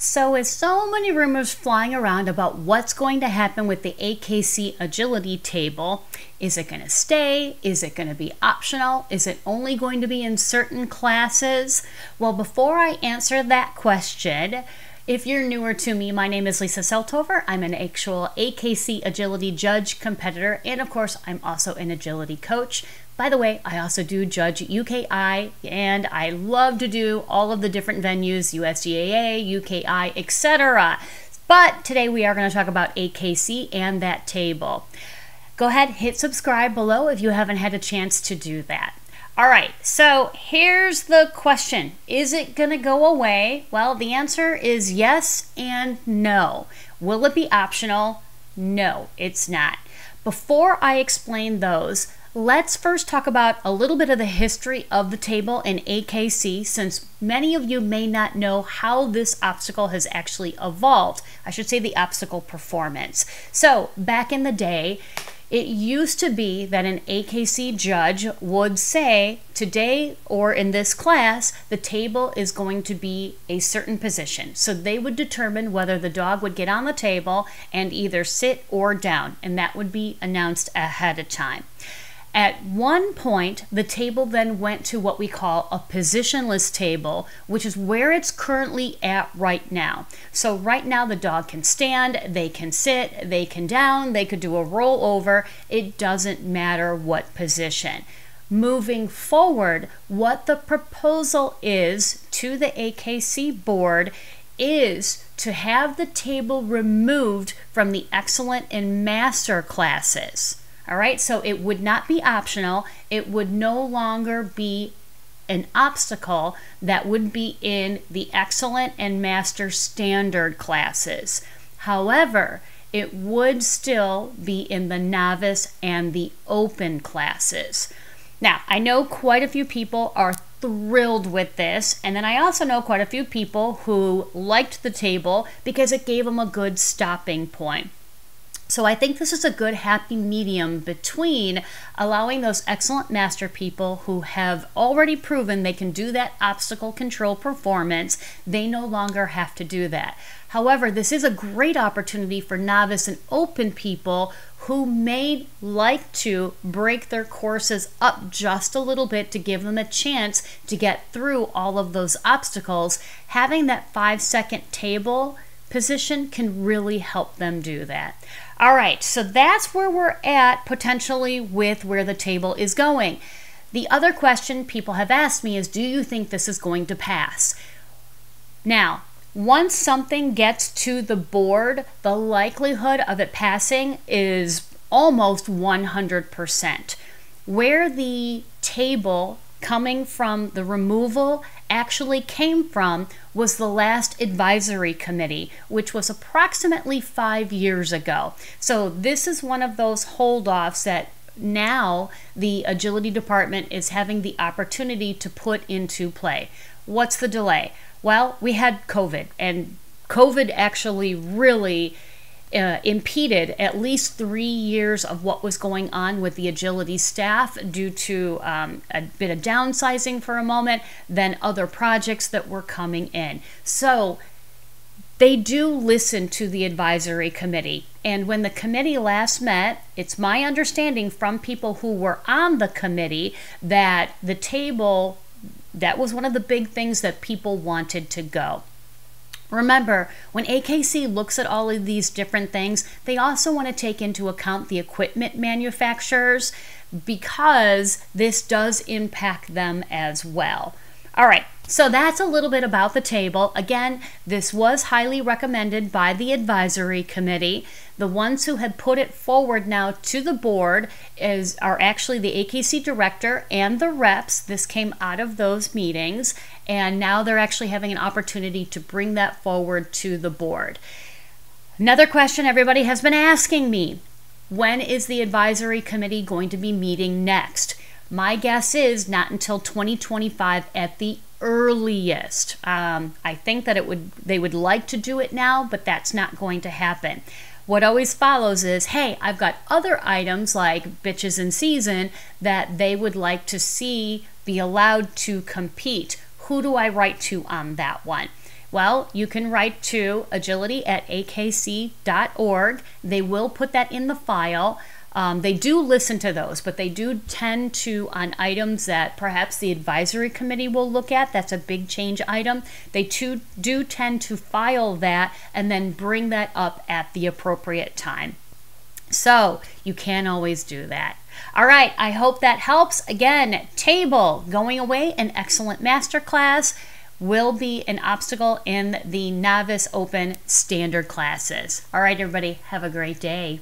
So with so many rumors flying around about what's going to happen with the AKC agility table, is it going to stay? Is it going to be optional? Is it only going to be in certain classes? Well, before I answer that question, if you're newer to me, my name is Lisa Seltover. I'm an actual AKC agility judge competitor, and of course, I'm also an agility coach. By the way, I also do judge UKI, and I love to do all of the different venues, USDAA, UKI, etc. But today we are going to talk about AKC and that table. Go ahead, hit subscribe below if you haven't had a chance to do that. All right, so here's the question. Is it going to go away? Well, the answer is yes and no. Will it be optional? No, it's not. Before I explain those, let's first talk about a little bit of the history of the table in AKC, since many of you may not know how this obstacle has actually evolved. I should say the obstacle performance. So back in the day, it used to be that an AKC judge would say, today or in this class, the table is going to be a certain position. So they would determine whether the dog would get on the table and either sit or down, and that would be announced ahead of time. At one point, the table then went to what we call a positionless table, which is where it's currently at right now. So right now the dog can stand, they can sit, they can down, they could do a rollover. It doesn't matter what position. Moving forward, what the proposal is to the AKC board is to have the table removed from the excellent and master classes. All right, so it would not be optional. It would no longer be an obstacle that would be in the excellent and master standard classes. However, it would still be in the novice and the open classes. Now, I know quite a few people are thrilled with this, and then I also know quite a few people who liked the table because it gave them a good stopping point. So I think this is a good happy medium between allowing those excellent master people who have already proven they can do that obstacle control performance. They no longer have to do that. However, this is a great opportunity for novice and open people who may like to break their courses up just a little bit to give them a chance to get through all of those obstacles. Having that 5-second table position can really help them do that. All right, so that's where we're at potentially with where the table is going. The other question people have asked me is, do you think this is going to pass? Now, once something gets to the board, the likelihood of it passing is almost 100%. Where the table coming from the removal actually came from was the last advisory committee, which was approximately 5 years ago. So this is one of those holdoffs that now the agility department is having the opportunity to put into play. What's the delay? Well, we had COVID, and COVID actually really impeded at least 3 years of what was going on with the agility staff due to a bit of downsizing for a moment, then other projects that were coming in. So they do listen to the advisory committee. And when the committee last met, it's my understanding from people who were on the committee that the table, that was one of the big things that people wanted to go. Remember, when AKC looks at all of these different things, they also want to take into account the equipment manufacturers because this does impact them as well. All right, so that's a little bit about the table. Again, this was highly recommended by the advisory committee. The ones who had put it forward now to the board are actually the AKC director and the reps. This came out of those meetings, and now they're actually having an opportunity to bring that forward to the board. Another question everybody has been asking me: when is the advisory committee going to be meeting next? My guess is not until 2025 at the earliest. I think that they would like to do it now, but that's not going to happen. What always follows is, hey, I've got other items like bitches in season that they would like to see be allowed to compete. Who do I write to on that one? Well, you can write to agility@akc.org. They will put that in the file. They do listen to those, but they do tend to, on items that perhaps the advisory committee will look at, that's a big change item, they do tend to file that and then bring that up at the appropriate time. So you can always do that. All right, I hope that helps. Again, table, going away, an excellent masterclass, will be an obstacle in the novice open standard classes. All right, everybody, have a great day.